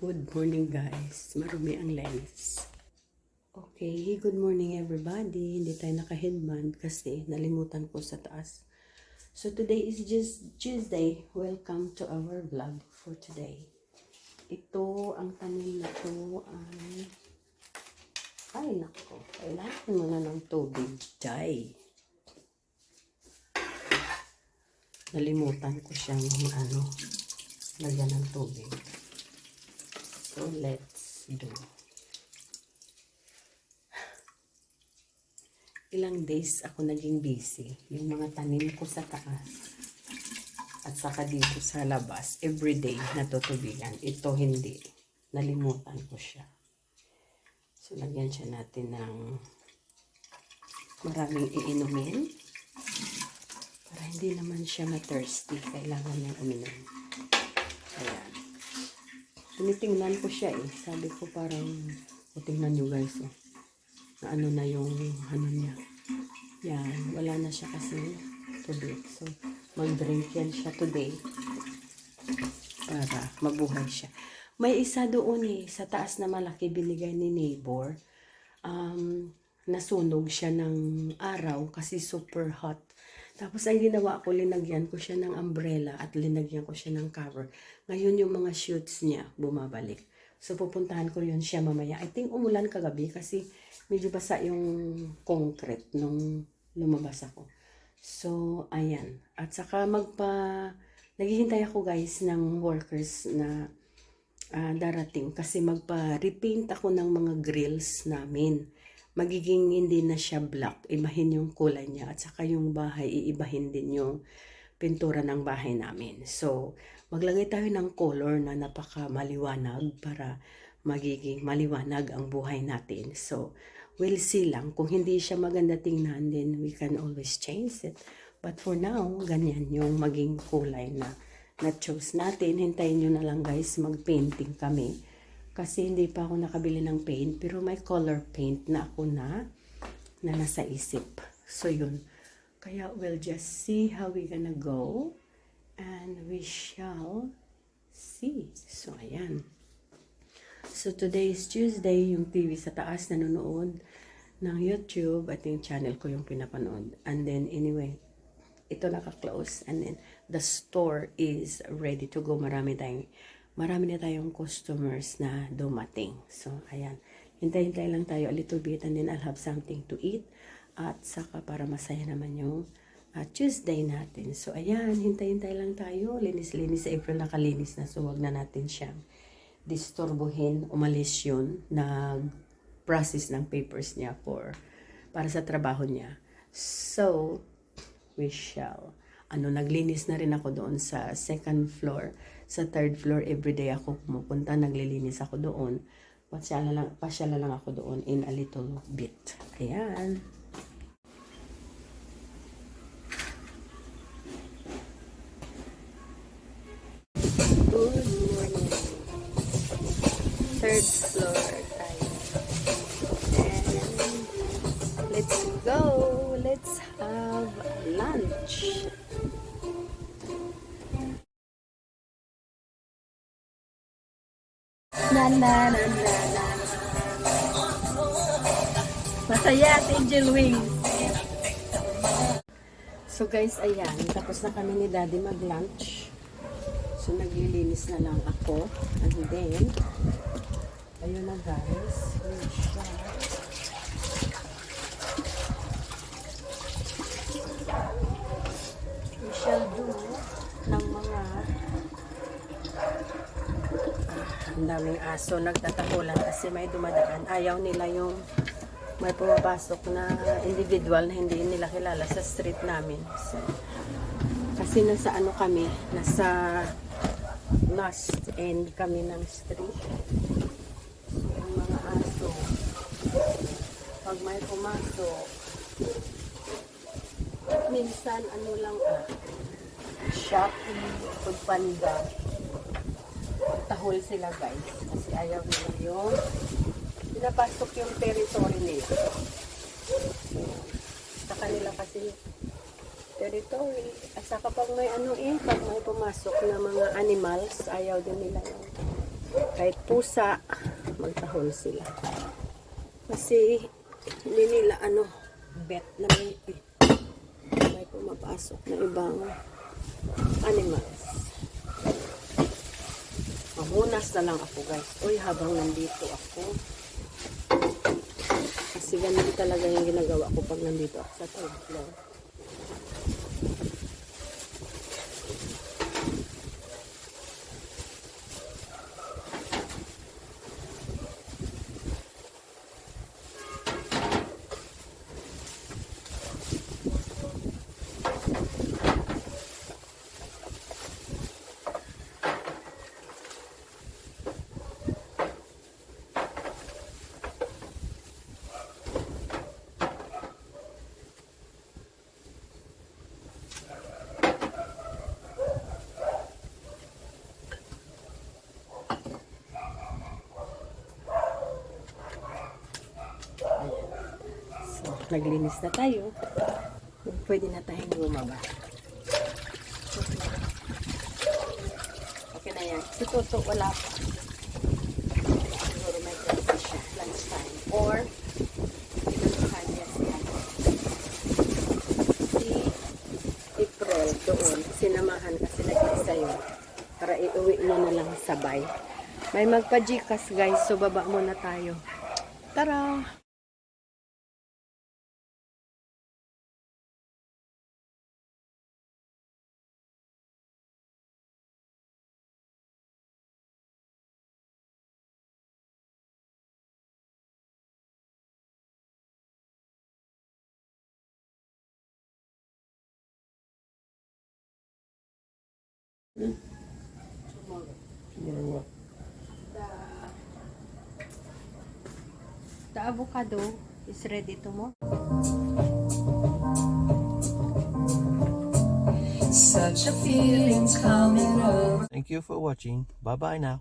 Good morning guys. Marumi ang lens. Okay, good morning everybody. Hindi tayo naka-headband kasi nalimutan ko sa taas. So today is just Tuesday. Welcome to our vlog for today. Ito, ang tanim na to ay nako, kailangan mo na ng tubig. Jay. Nalimutan ko siyang lagyan ng tubig. So, let's do. Ilang days ako naging busy. Yung mga tanim ko sa taas at saka dito sa labas, everyday natutubigan. Ito hindi. Nalimutan ko siya. So, lagyan siya natin ng maraming iinumin. Para hindi naman siya ma-thirsty. Kailangan niyang uminom. Ayan. Tinitingnan ko siya eh. Sabi ko parang, tingnan nyo guys oh. Na ano na yung niya. Yan. Wala na siya kasi tubig. So, mag-drink yan siya today. Para mabuhay siya. May isa doon eh. Sa taas na malaki binigay ni neighbor. Nasunog siya ng araw kasi super hot. Tapos ang ginawa ko, linagyan ko siya ng umbrella at linagyan ko siya ng cover. Ngayon yung mga shoots niya bumabalik. So pupuntahan ko yun siya mamaya. I think umulan kagabi kasi medyo basa yung concrete nung lumabas ako. So ayan. At saka naghihintay ako guys ng workers na darating kasi magpa-repaint ako ng mga grills namin. Magiging hindi na siya black, ibahin yung kulay niya at saka yung bahay, iibahin din yung pintura ng bahay namin. So, maglagay tayo ng color na napaka maliwanag para magiging maliwanag ang buhay natin. So, we'll see lang. Kung hindi siya maganda tingnan, then we can always change it. But for now, ganyan yung maging kulay na na-choose natin. Hintayin nyo na lang guys, mag-painting kami. Kasi hindi pa ako nakabili ng paint. Pero may color paint na ako na nasa isip. So, yun. Kaya we'll just see how we gonna go. And we shall see. So, ayan. So, today is Tuesday. Yung TV sa taas nanonood ng YouTube. At yung channel ko yung pinapanood. And then, anyway, ito naka-close. And then, the store is ready to go. Marami na tayong customers na dumating. So, ayan. Hintay-hintay lang tayo a little bit and then I'll have something to eat. At saka para masaya naman yung Tuesday natin. So, ayan. Hintay-hintay lang tayo. Linis-linis. Sa April nakalinis na. So, wag na natin siyang disturbuhin. Umalis yun. Nag-process ng papers niya para sa trabaho niya. So, we shall. Naglinis na rin ako doon sa second floor. Sa third floor, everyday ako pumupunta, naglilinis ako doon. Pasyala lang ako doon in a little bit. Ayan. Good morning. Third floor tayo. And let's go. Let's have lunch. Masaya at Angel Wings. So guys, ayan. Tapos na kami ni Daddy mag-lunch. So naglilinis na lang ako. And then, ayun na guys. We shall do ng mga ang daming aso nagtatakulan kasi may dumadaan. Ayaw nila yung may pumapasok na individual na hindi nila kilala sa street namin. So, kasi nasa kami, nasa last end kami ng street. So, ang mga aso, pag may pumasok, minsan Shopee, Foodpanda, tahol sila guys kasi ayaw nila yung pinapasok yung territory nila. Sa kanila kasi territory. At saka pag may pag may pumasok na mga animals, ayaw din nila yung Kahit pusa, magtahol sila. Kasi, hindi nila bet na may pumapasok na ibang animals. Mamunas na lang ako, guys. Uy, habang nandito ako. Kasi ganun talaga yung ginagawa ko pag nandito ako sa third floor. Naglinis na tayo. Pwede na tayong bumaba. Okay na yan. Si Toto wala pa. Siguro may class siya. Lunch time. Or, pinuntahan niya siya. Si April doon. Sinamahan kasi nag-isa yun. Para iuwi niya na lang sabay. May magpa-Gcash guys. So, baba muna tayo. Tara! Tomorrow what? The avocado is ready tomorrow. Such a feeling's coming over. Thank you for watching. Bye bye now.